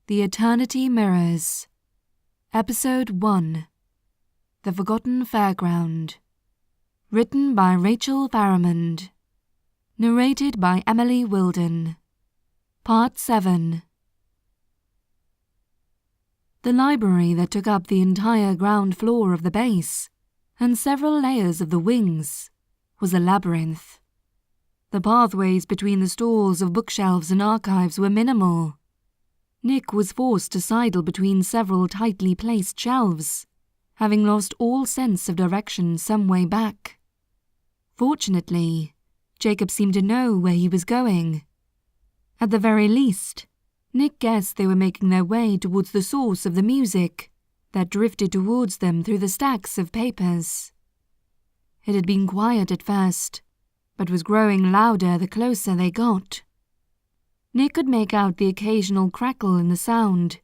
The Eternity Mirrors. Episode 1. The Forgotten Fairground. Written by Rachael Farrimond. Narrated by Emily Wilden. Part 7. The library that took up the entire ground floor of the base, and several layers of the wings, was a labyrinth. The pathways between the stalls of bookshelves and archives were minimal. Nick was forced to sidle between several tightly placed shelves, having lost all sense of direction some way back. Fortunately, Jacob seemed to know where he was going. At the very least, Nick guessed they were making their way towards the source of the music that drifted towards them through the stacks of papers. It had been quiet at first, but was growing louder the closer they got. Nick could make out the occasional crackle in the sound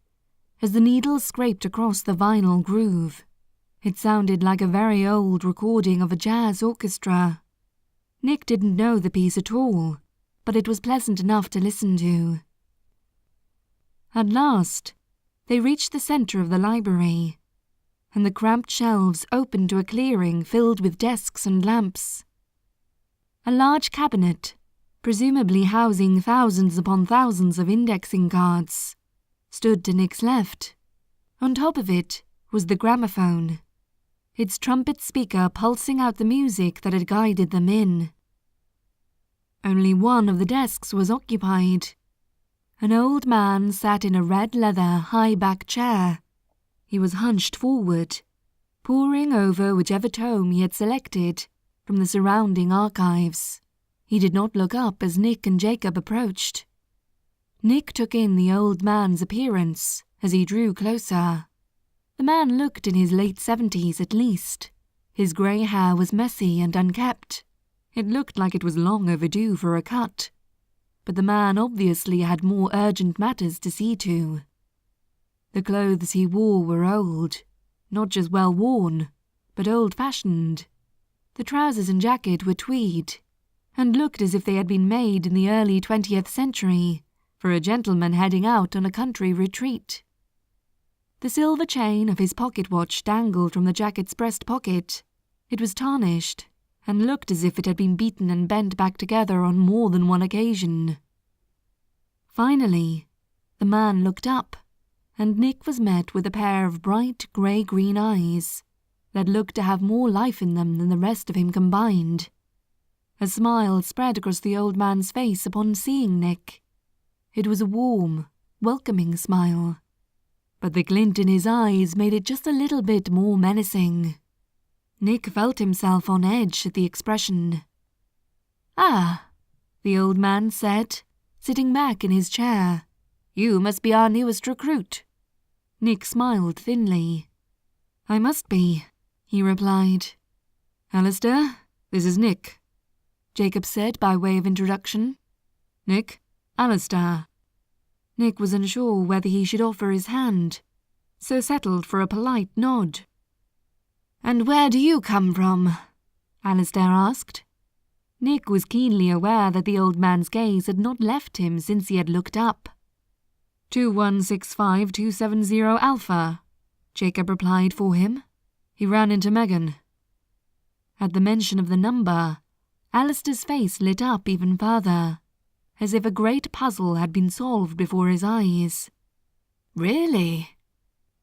as the needle scraped across the vinyl groove. It sounded like a very old recording of a jazz orchestra. Nick didn't know the piece at all, but it was pleasant enough to listen to. At last, they reached the center of the library, and the cramped shelves opened to a clearing filled with desks and lamps. A large cabinet, presumably housing thousands upon thousands of indexing cards, stood to Nick's left. On top of it was the gramophone, its trumpet speaker pulsing out the music that had guided them in. Only one of the desks was occupied. An old man sat in a red leather high-back chair. He was hunched forward, poring over whichever tome he had selected from the surrounding archives. He did not look up as Nick and Jacob approached. Nick took in the old man's appearance as he drew closer. The man looked in his late 70s at least. His grey hair was messy and unkempt. It looked like it was long overdue for a cut. But the man obviously had more urgent matters to see to. The clothes he wore were old, not just well worn, but old-fashioned. The trousers and jacket were tweed, and looked as if they had been made in the early 20th century for a gentleman heading out on a country retreat. The silver chain of his pocket watch dangled from the jacket's breast pocket. It was tarnished, and looked as if it had been beaten and bent back together on more than one occasion. Finally, the man looked up, and Nick was met with a pair of bright grey-green eyes that looked to have more life in them than the rest of him combined. A smile spread across the old man's face upon seeing Nick. It was a warm, welcoming smile, but the glint in his eyes made it just a little bit more menacing. Nick felt himself on edge at the expression. "Ah," the old man said, sitting back in his chair. "You must be our newest recruit." Nick smiled thinly. "I must be," he replied. "Alistair, this is Nick," Jacob said by way of introduction. "Nick, Alistair." Nick was unsure whether he should offer his hand, so settled for a polite nod. "And where do you come from?" Alistair asked. Nick was keenly aware that the old man's gaze had not left him since he had looked up. 2165270 Alpha, Jacob replied for him. He ran into Megan. At the mention of the number, Alistair's face lit up even further, as if a great puzzle had been solved before his eyes. "Really?"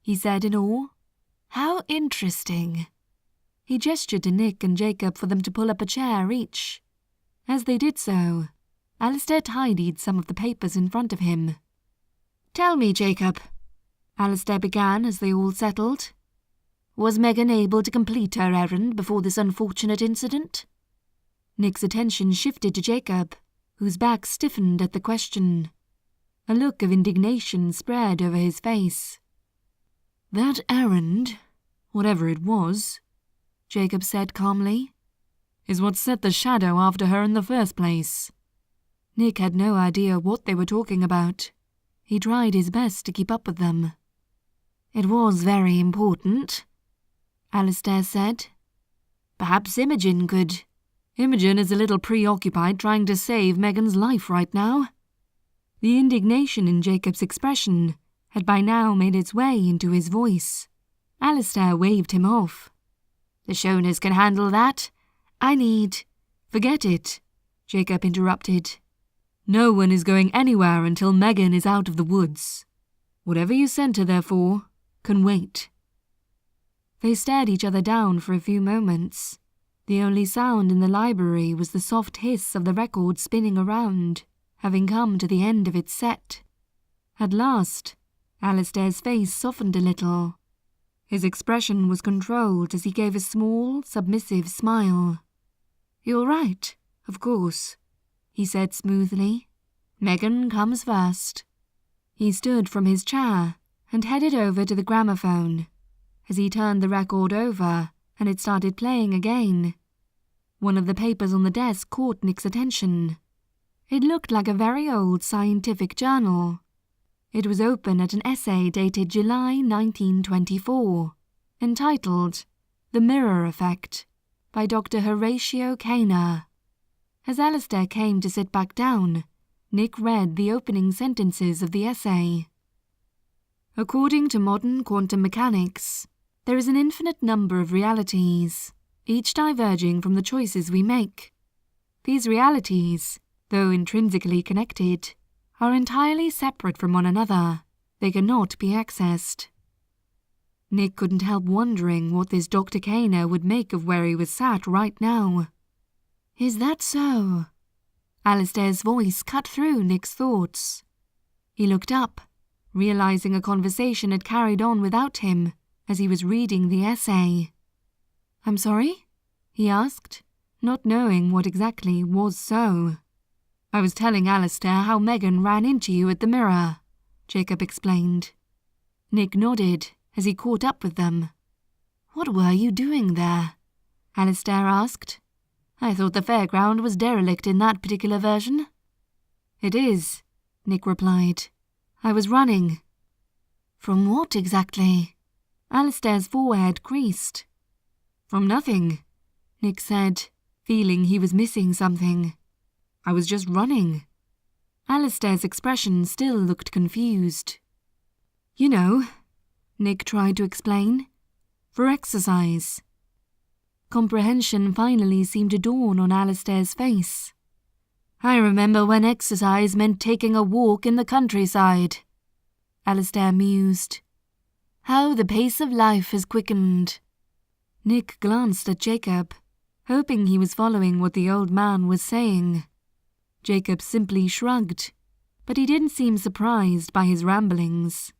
he said in awe. "How interesting." He gestured to Nick and Jacob for them to pull up a chair each. As they did so, Alistair tidied some of the papers in front of him. "Tell me, Jacob," Alistair began as they all settled. "Was Megan able to complete her errand before this unfortunate incident?" Nick's attention shifted to Jacob, whose back stiffened at the question. A look of indignation spread over his face. "That errand, whatever it was," Jacob said calmly, "is what set the shadow after her in the first place." Nick had no idea what they were talking about. He tried his best to keep up with them. "It was very important," Alistair said. "Perhaps Imogen could—" "Imogen is a little preoccupied trying to save Megan's life right now." The indignation in Jacob's expression had by now made its way into his voice. Alistair waved him off. "The Shoners can handle that. I need—" "Forget it," Jacob interrupted. "No one is going anywhere until Megan is out of the woods. Whatever you sent her there for can wait." They stared each other down for a few moments. The only sound in the library was the soft hiss of the record spinning around, having come to the end of its set. At last, Alistair's face softened a little. His expression was controlled as he gave a small, submissive smile. "You're right, of course," he said smoothly. "Megan comes first." He stood from his chair and headed over to the gramophone. As he turned the record over and it started playing again, one of the papers on the desk caught Nick's attention. It looked like a very old scientific journal. It was open at an essay dated July 1924, entitled "The Mirror Effect" by Dr. Horatio Kaner. As Alistair came to sit back down, Nick read the opening sentences of the essay. "According to modern quantum mechanics, there is an infinite number of realities, each diverging from the choices we make. These realities, though intrinsically connected, are entirely separate from one another. They cannot be accessed." Nick couldn't help wondering what this Dr. Kaner would make of where he was sat right now. "Is that so?" Alistair's voice cut through Nick's thoughts. He looked up, realizing a conversation had carried on without him as he was reading the essay. "I'm sorry?" he asked, not knowing what exactly was so. "I was telling Alistair how Megan ran into you at the mirror," Jacob explained. Nick nodded as he caught up with them. "What were you doing there?" Alistair asked. "I thought the fairground was derelict in that particular version." "It is," Nick replied. "I was running." "From what exactly?" Alistair's forehead creased. "From nothing," Nick said, feeling he was missing something. "I was just running." Alistair's expression still looked confused. "You know," Nick tried to explain, "for exercise." Comprehension finally seemed to dawn on Alistair's face. "I remember when exercise meant taking a walk in the countryside," Alistair mused. "How the pace of life has quickened." Nick glanced at Jacob, hoping he was following what the old man was saying. Jacob simply shrugged, but he didn't seem surprised by his ramblings.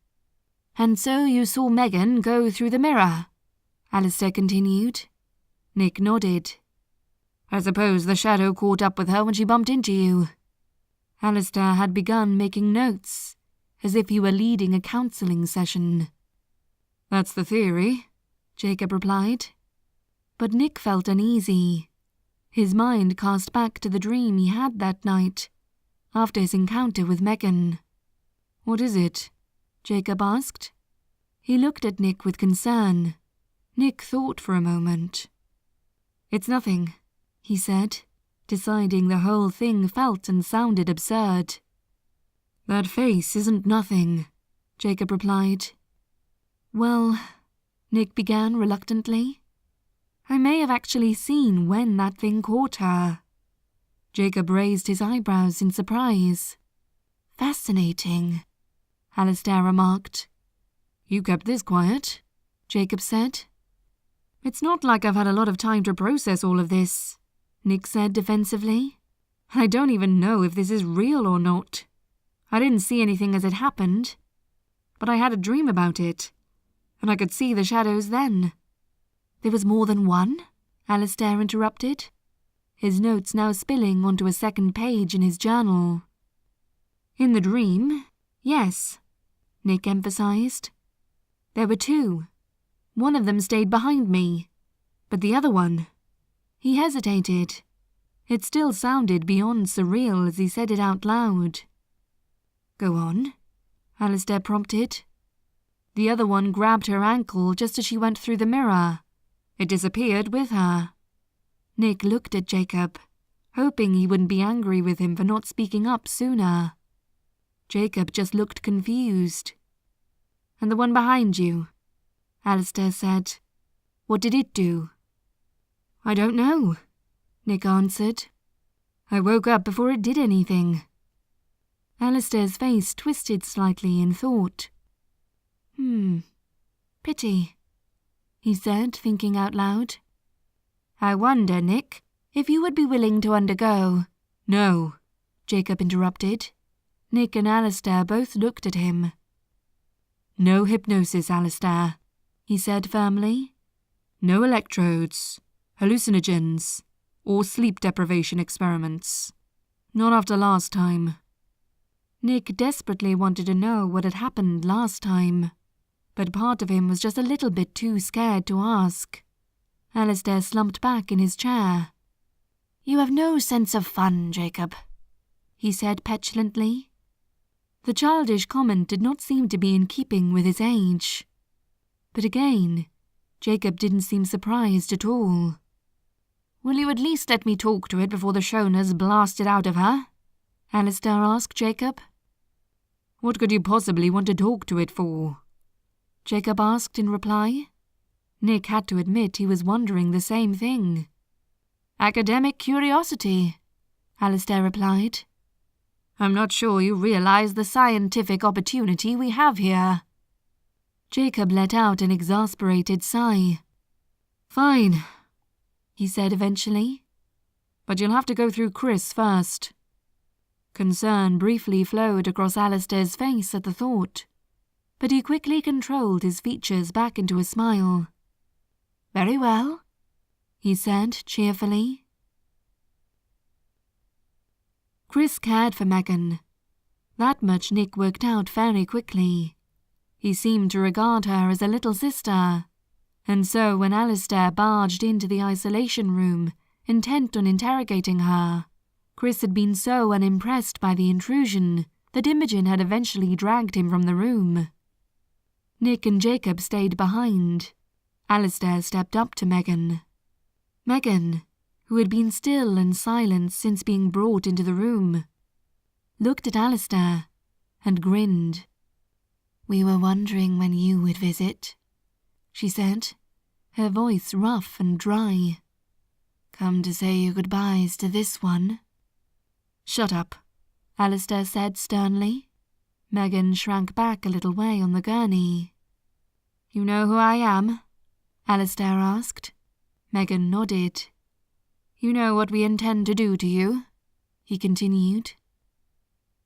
"And so you saw Megan go through the mirror?" Alistair continued. Nick nodded. "I suppose the shadow caught up with her when she bumped into you." Alistair had begun making notes, as if he were leading a counselling session. "That's the theory," Jacob replied. But Nick felt uneasy. His mind cast back to the dream he had that night, after his encounter with Megan. "What is it?" Jacob asked. He looked at Nick with concern. Nick thought for a moment. "It's nothing," he said, deciding the whole thing felt and sounded absurd. "That face isn't nothing," Jacob replied. "Well," Nick began reluctantly, "I may have actually seen when that thing caught her." Jacob raised his eyebrows in surprise. "Fascinating," Alistair remarked. "You kept this quiet," Jacob said. "It's not like I've had a lot of time to process all of this," Nick said defensively. "I don't even know if this is real or not. I didn't see anything as it happened, but I had a dream about it, and I could see the shadows then." "There was more than one?" Alistair interrupted, his notes now spilling onto a second page in his journal. "In the dream, yes," Nick emphasized. "There were two. One of them stayed behind me, but the other one—" He hesitated. It still sounded beyond surreal as he said it out loud. "Go on," Alistair prompted. "The other one grabbed her ankle just as she went through the mirror. It disappeared with her." Nick looked at Jacob, hoping he wouldn't be angry with him for not speaking up sooner. Jacob just looked confused. And the one behind you?" Alistair said. "What did it do?" "I don't know," Nick answered. "I woke up before it did anything." Alistair's face twisted slightly in thought. Pity," he said, thinking out loud. "I wonder, Nick, if you would be willing to undergo—" "No," Jacob interrupted. Nick and Alistair both looked at him. "No hypnosis, Alistair," he said firmly. "No electrodes, hallucinogens, or sleep deprivation experiments. Not after last time." Nick desperately wanted to know what had happened last time, but part of him was just a little bit too scared to ask. Alistair slumped back in his chair. "You have no sense of fun, Jacob," he said petulantly. The childish comment did not seem to be in keeping with his age. But again, Jacob didn't seem surprised at all. "Will you at least let me talk to it before the Shoners blast it out of her?" Alistair asked Jacob. "What could you possibly want to talk to it for?" Jacob asked in reply. Nick had to admit he was wondering the same thing. "Academic curiosity," Alistair replied. "I'm not sure you realize the scientific opportunity we have here." Jacob let out an exasperated sigh. "Fine," he said eventually. "But you'll have to go through Chris first." Concern briefly flowed across Alistair's face at the thought, but he quickly controlled his features back into a smile. "Very well," he said cheerfully. Chris cared for Megan. That much Nick worked out fairly quickly. He seemed to regard her as a little sister, and so when Alistair barged into the isolation room, intent on interrogating her, Chris had been so unimpressed by the intrusion that Imogen had eventually dragged him from the room. Nick and Jacob stayed behind. Alistair stepped up to Megan. Megan, who had been still and silent since being brought into the room, looked at Alistair and grinned. "We were wondering when you would visit," she said, her voice rough and dry. "Come to say your goodbyes to this one." "Shut up," Alistair said sternly. Megan shrank back a little way on the gurney. "You know who I am?" Alistair asked. Megan nodded. "You know what we intend to do to you?" he continued.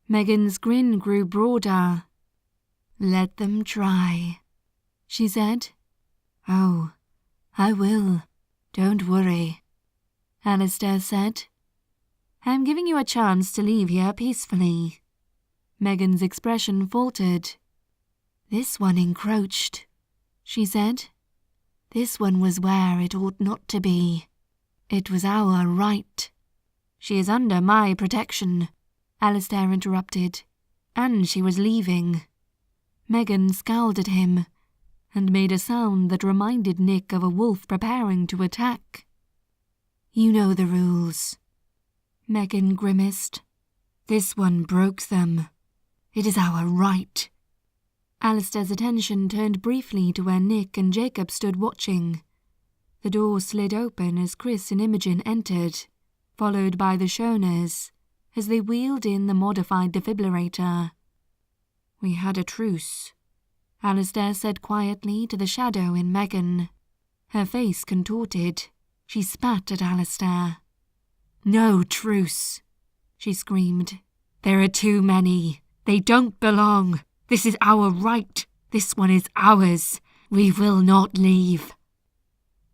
Megan's grin grew broader. "Let them try," she said. "Oh, I will. Don't worry," Alistair said. "I'm giving you a chance to leave here peacefully." Megan's expression faltered. "This one encroached," she said. "This one was where it ought not to be. It was our right." "She is under my protection," Alistair interrupted, "and she was leaving." Megan scowled at him and made a sound that reminded Nick of a wolf preparing to attack. "You know the rules." Megan grimaced. "This one broke them. It is our right." Alistair's attention turned briefly to where Nick and Jacob stood watching. The door slid open as Chris and Imogen entered, followed by the Shoners, as they wheeled in the modified defibrillator. "We had a truce," Alistair said quietly to the shadow in Megan. Her face contorted. She spat at Alistair. "No truce," she screamed. "There are too many. They don't belong. This is our right. This one is ours. We will not leave."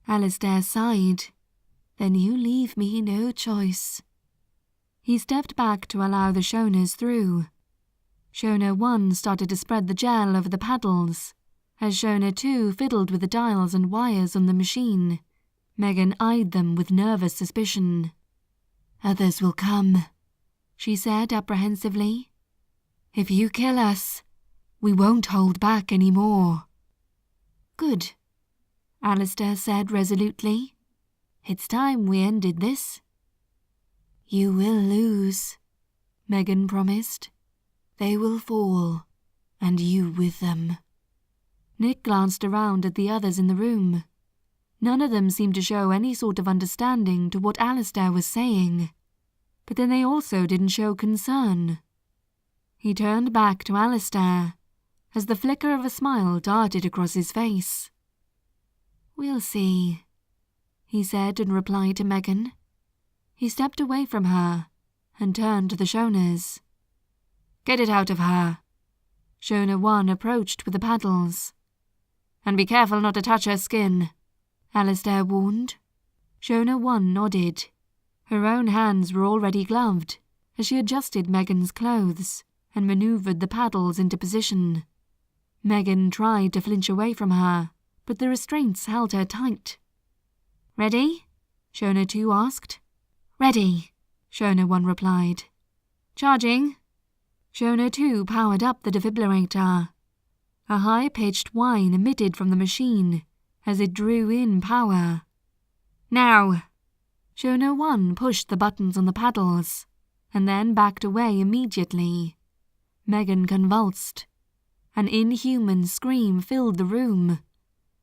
Alistair sighed. "Then you leave me no choice." He stepped back to allow the Shoners through. Shona 1 started to spread the gel over the paddles, as Shona 2 fiddled with the dials and wires on the machine. Megan eyed them with nervous suspicion. "Others will come," she said apprehensively. "If you kill us, we won't hold back any more." "Good," Alistair said resolutely. "It's time we ended this." "You will lose," Megan promised. "They will fall, and you with them." Nick glanced around at the others in the room. None of them seemed to show any sort of understanding to what Alistair was saying, but then they also didn't show concern. He turned back to Alistair as the flicker of a smile darted across his face. "We'll see," he said in reply to Megan. He stepped away from her and turned to the Shoners. "Get it out of her." Shona 1 approached with the paddles. "And be careful not to touch her skin," Alistair warned. Shona 1 nodded. Her own hands were already gloved as she adjusted Megan's clothes and manoeuvred the paddles into position. Megan tried to flinch away from her, but the restraints held her tight. "Ready?" Shona 2 asked. "Ready," Shona 1 replied. "Charging." Shona 2 powered up the defibrillator. A high-pitched whine emitted from the machine as it drew in power. "Now!" Shona 1 pushed the buttons on the paddles and then backed away immediately. Megan convulsed. An inhuman scream filled the room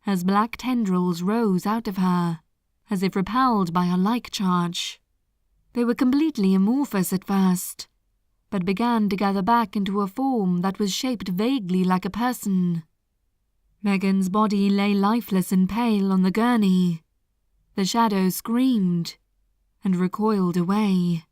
as black tendrils rose out of her, as if repelled by a like charge. They were completely amorphous at first, but began to gather back into a form that was shaped vaguely like a person. Megan's body lay lifeless and pale on the gurney. The shadow screamed and recoiled away.